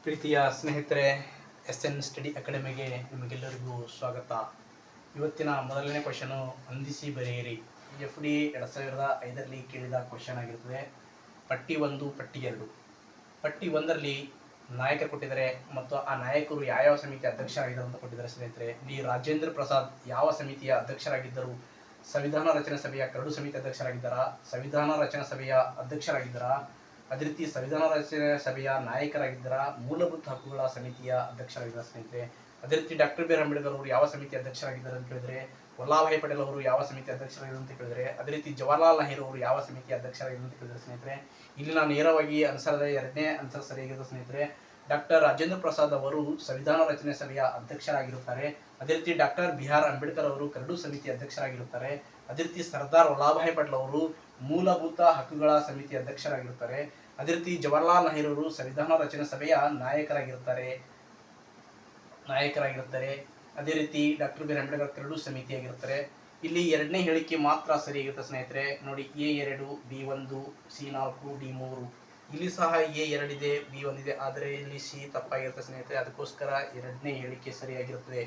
ಪ್ರೀತಿಯ ಸ್ನೇಹಿತರೆ, SN study ಅಕಾಡೆಮಿಗೆ ನಿಮಗೆಲ್ಲರಿಗೂ ಸ್ವಾಗತ. ಇವತ್ತಿನ ಮೊದಲನೇ ಕ್ವಶನು ಹೊಂದಿಸಿ ಬರೆಯಿರಿ. FD 2005ರಲ್ಲಿ ಕೇಳಿದ ಕ್ವಶನ್ ಆಗಿರುತ್ತದೆ. ಪಟ್ಟಿ 1 ಪಟ್ಟಿ 2. ಪಟ್ಟಿ 1ರಲ್ಲಿ ನಾಯಕರು ಕೊಟ್ಟಿದ್ದಾರೆ ಮತ್ತು ಆ ನಾಯಕರು ಯಾವ ಸಮಿತಿಯ ಅಧ್ಯಕ್ಷರಾಗಿದ್ದರು ಅಂತ ಕೊಟ್ಟಿದ್ದಾರೆ ಸ್ನೇಹಿತರೆ. ಇಲ್ಲಿ ರಾಜೇಂದ್ರ ಪ್ರಸಾದ್ ಯಾವ ಸಮಿತಿಯ ಅಧ್ಯಕ್ಷರಾಗಿದ್ದರು? ಸಂವಿಧಾನ ರಚನಾ ಸಭೆಯ ಕರಡು ಸಮಿತಿ ಅಧ್ಯಕ್ಷರಾಗಿದ್ದಾರಾ? ಸಂವಿಧಾನ ರಚನಾ ಸಭೆಯ ಅಧ್ಯಕ್ಷರಾಗಿದ್ದಾರಾ? ಅದೇ ರೀತಿ ಸಂವಿಧಾನ ರಚನಾ ಸಭೆಯ ನಾಯಕರಾಗಿದ್ದಾರಾ? ಮೂಲಭೂತ ಹಕ್ಕುಗಳ ಸಮಿತಿಯ ಅಧ್ಯಕ್ಷರಾಗಿದ್ದಾರೆ ಸ್ನೇಹಿತರೆ. ಅದೇ ರೀತಿ ಡಾಕ್ಟರ್ ಬಿ ಆರ್ ಅಂಬೇಡ್ಕರ್ ಅವರು ಯಾವ ಸಮಿತಿ ಅಧ್ಯಕ್ಷರಾಗಿದ್ದಾರೆ ಅಂತ ಕೇಳಿದರೆ, ವಲ್ಲಭಾಯಿ ಪಟೇಲ್ ಅವರು ಯಾವ ಸಮಿತಿ ಅಧ್ಯಕ್ಷರಾಗಿದ್ದಾರೆ ಅಂತ ಕೇಳಿದರೆ, ಅದೇ ರೀತಿ ಜವಾಹರ್ಲಾಲ್ ನೆಹರು ಅವರು ಯಾವ ಸಮಿತಿ ಅಧ್ಯಕ್ಷರಾಗಿದ್ದಾರೆ ಅಂತ ಕೇಳಿದರೆ ಸ್ನೇಹಿತರೆ, ಇಲ್ಲಿ ನಾನು ನೇರವಾಗಿ ಅನ್ಸರದ ಎರಡನೇ ಆನ್ಸರ್ ಸರಿಯಾಗಿದೆ ಸ್ನೇಹಿತರೆ. ಡಾಕ್ಟರ್ ರಾಜೇಂದ್ರ ಪ್ರಸಾದ್ ಅವರು ಸಂವಿಧಾನ ರಚನೆ ಸಭೆಯ ಅಧ್ಯಕ್ಷರಾಗಿರುತ್ತಾರೆ. ಅದೇ ರೀತಿ ಡಾಕ್ಟರ್ ಬಿ ಆರ್ ಅಂಬೇಡ್ಕರ್ ಅವರು ಕರಡು ಸಮಿತಿ ಅಧ್ಯಕ್ಷರಾಗಿರುತ್ತಾರೆ. ಅದೇ ರೀತಿ ಸರ್ದಾರ್ ವಲ್ಲಭಾಯಿ ಪಟೇಲ್ ಅವರು ಮೂಲಭೂತ ಹಕ್ಕುಗಳ ಸಮಿತಿ ಅಧ್ಯಕ್ಷರಾಗಿರುತ್ತಾರೆ. ಅದೇ ರೀತಿ ಜವಾಹರ್ಲಾಲ್ ನೆಹರು ಅವರು ಸಂವಿಧಾನ ರಚನಾ ಸಭೆಯ ನಾಯಕರಾಗಿರುತ್ತಾರೆ. ಅದೇ ರೀತಿ doctor B R Ambedkar curd ಸಮಿತಿಯಾಗಿರ್ತಾರೆ. ಇಲ್ಲಿ ಎರಡನೇ ಹೇಳಿಕೆ ಮಾತ್ರ ಸರಿಯಾಗಿರುತ್ತೆ ಸ್ನೇಹಿತರೆ. ನೋಡಿ, A2, B1, C4, D3. ಇಲ್ಲಿ ಸಹ A2 ಇದೆ, B1 ಇದೆ, ಆದರೆ ಇಲ್ಲಿ C ತಪ್ಪಾಗಿರುತ್ತೆ ಸ್ನೇಹಿತರೆ. ಅದಕ್ಕೋಸ್ಕರ ಎರಡನೇ ಹೇಳಿಕೆ ಸರಿಯಾಗಿರುತ್ತದೆ.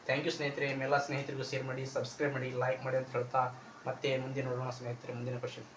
ಥ್ಯಾಂಕ್ ಯು ಸ್ನೇಹಿತರೆ. ನಿಮ್ಮೆಲ್ಲ ಸ್ನೇಹಿತರಿಗೂ ಶೇರ್ ಮಾಡಿ, ಸಬ್ಸ್ಕ್ರೈಬ್ ಮಾಡಿ, ಲೈಕ್ ಮಾಡಿ ಅಂತ ಹೇಳ್ತಾ ಮತ್ತೆ ಮುಂದೆ ನೋಡೋಣ ಸ್ನೇಹಿತರೆ ಮುಂದಿನ ಕ್ವಶನ್.